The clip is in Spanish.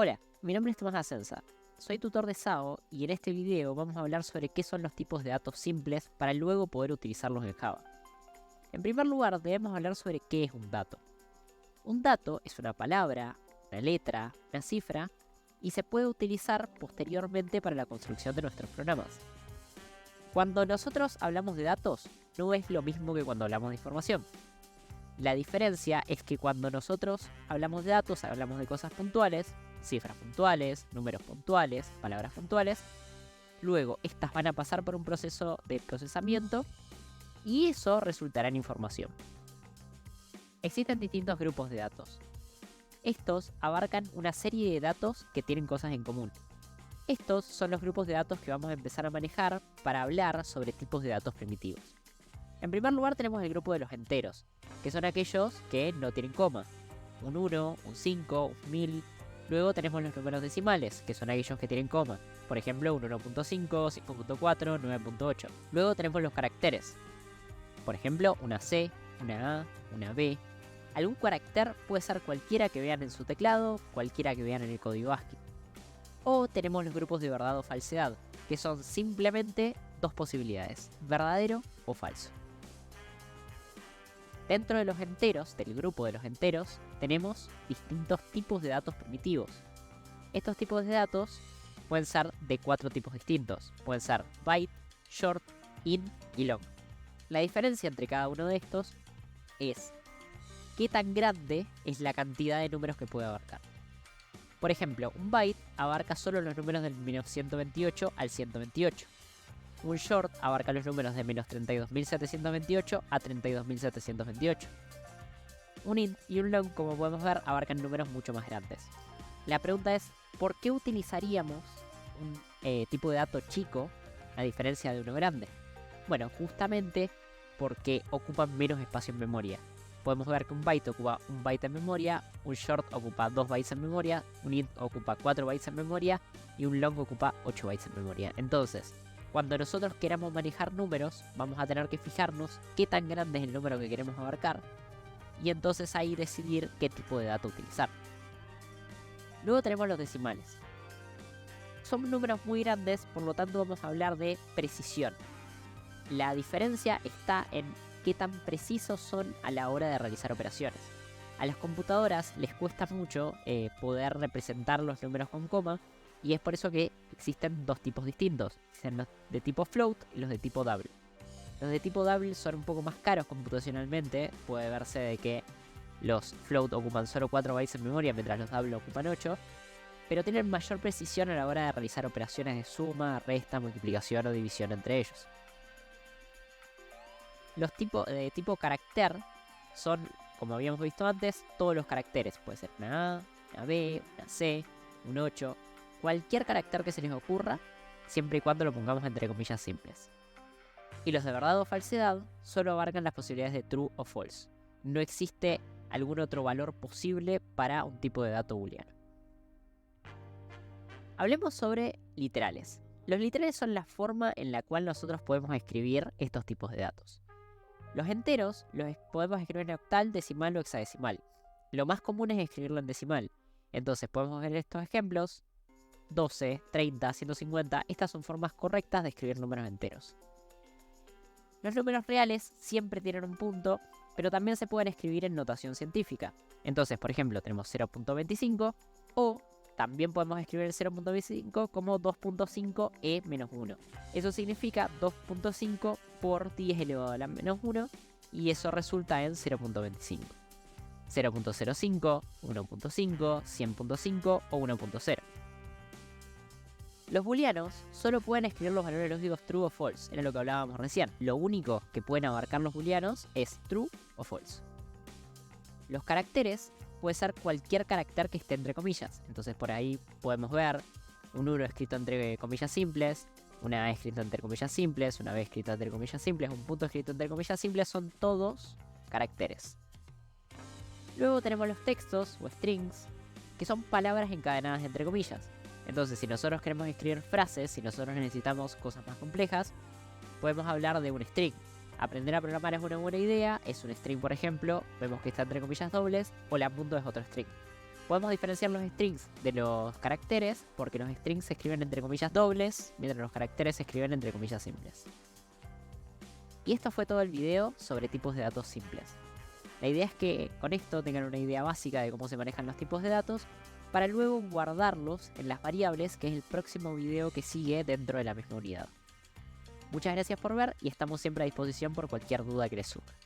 Hola, mi nombre es Tomás Asenza. Soy tutor de SAO y en este video vamos a hablar sobre qué son los tipos de datos simples para luego poder utilizarlos en Java. En primer lugar, debemos hablar sobre qué es un dato. Un dato es una palabra, una letra, una cifra y se puede utilizar posteriormente para la construcción de nuestros programas. Cuando nosotros hablamos de datos, no es lo mismo que cuando hablamos de información. La diferencia es que cuando nosotros hablamos de datos, hablamos de cosas puntuales, cifras puntuales, números puntuales, palabras puntuales. Luego, estas van a pasar por un proceso de procesamiento y eso resultará en información. Existen distintos grupos de datos. Estos abarcan una serie de datos que tienen cosas en común. Estos son los grupos de datos que vamos a empezar a manejar para hablar sobre tipos de datos primitivos. En primer lugar tenemos el grupo de los enteros, que son aquellos que no tienen coma. Un 1, un 5, un 1000. Luego tenemos los números decimales, que son aquellos que tienen coma. Por ejemplo, un 1.5, 5.4, 9.8. Luego tenemos los caracteres. Por ejemplo, una C, una A, una B. Algún carácter puede ser cualquiera que vean en su teclado, cualquiera que vean en el código ASCII. O tenemos los grupos de verdad o falsedad, que son simplemente dos posibilidades, verdadero o falso. Dentro de los enteros, del grupo de los enteros, tenemos distintos tipos de datos primitivos. Estos tipos de datos pueden ser de 4 tipos distintos. Pueden ser byte, short, int y long. La diferencia entre cada uno de estos es qué tan grande es la cantidad de números que puede abarcar. Por ejemplo, un byte abarca solo los números del menos 128 al 128. Un short abarca los números de menos 32.728 a 32.728. Un int y un long, como podemos ver, abarcan números mucho más grandes. La pregunta es, ¿por qué utilizaríamos un tipo de dato chico a diferencia de uno grande? Bueno, justamente porque ocupan menos espacio en memoria. Podemos ver que un byte ocupa un byte en memoria, un short ocupa 2 bytes en memoria, un int ocupa 4 bytes en memoria y un long ocupa 8 bytes en memoria. Entonces, cuando nosotros queramos manejar números, vamos a tener que fijarnos qué tan grande es el número que queremos abarcar y entonces ahí decidir qué tipo de dato utilizar. Luego tenemos los decimales. Son números muy grandes, por lo tanto vamos a hablar de precisión. La diferencia está en qué tan precisos son a la hora de realizar operaciones. A las computadoras les cuesta mucho poder representar los números con coma, y es por eso que existen dos tipos distintos. Existen los de tipo float y los de tipo double. Los de tipo double son un poco más caros computacionalmente. Puede verse de que los float ocupan solo 4 bytes en memoria, mientras los double ocupan 8. Pero tienen mayor precisión a la hora de realizar operaciones de suma, resta, multiplicación o división entre ellos. Los de tipo carácter son, como habíamos visto antes, todos los caracteres. Puede ser una A, una B, una C, un 8. Cualquier carácter que se les ocurra, siempre y cuando lo pongamos entre comillas simples. Y los de verdad o falsedad solo abarcan las posibilidades de true o false. No existe algún otro valor posible para un tipo de dato booleano. Hablemos sobre literales. Los literales son la forma en la cual nosotros podemos escribir estos tipos de datos. Los enteros los podemos escribir en octal, decimal o hexadecimal. Lo más común es escribirlo en decimal. Entonces podemos ver estos ejemplos: 12, 30, 150, estas son formas correctas de escribir números enteros. Los números reales siempre tienen un punto, pero también se pueden escribir en notación científica. Entonces, por ejemplo, tenemos 0.25 o también podemos escribir el 0.25 como 2.5 e menos 1. Eso significa 2.5 por 10 elevado a la menos 1 y eso resulta en 0.25. 0.05, 1.5, 100.5 o 1.0. Los booleanos solo pueden escribir los valores lógicos true o false, era lo que hablábamos recién. Lo único que pueden abarcar los booleanos es true o false. Los caracteres puede ser cualquier carácter que esté entre comillas. Entonces por ahí podemos ver un 1 escrito entre comillas simples, una A escrito entre comillas simples, una B escrita entre comillas simples, un punto escrito entre comillas simples, son todos caracteres. Luego tenemos los textos o strings, que son palabras encadenadas entre comillas. Entonces, si nosotros queremos escribir frases, si nosotros necesitamos cosas más complejas, podemos hablar de un string. Aprender a programar es una buena idea, es un string por ejemplo, vemos que está entre comillas dobles, o la punto es otro string. Podemos diferenciar los strings de los caracteres porque los strings se escriben entre comillas dobles, mientras los caracteres se escriben entre comillas simples. Y esto fue todo el video sobre tipos de datos simples. La idea es que con esto tengan una idea básica de cómo se manejan los tipos de datos para luego guardarlos en las variables, que es el próximo video que sigue dentro de la misma unidad. Muchas gracias por ver y estamos siempre a disposición por cualquier duda que les surja.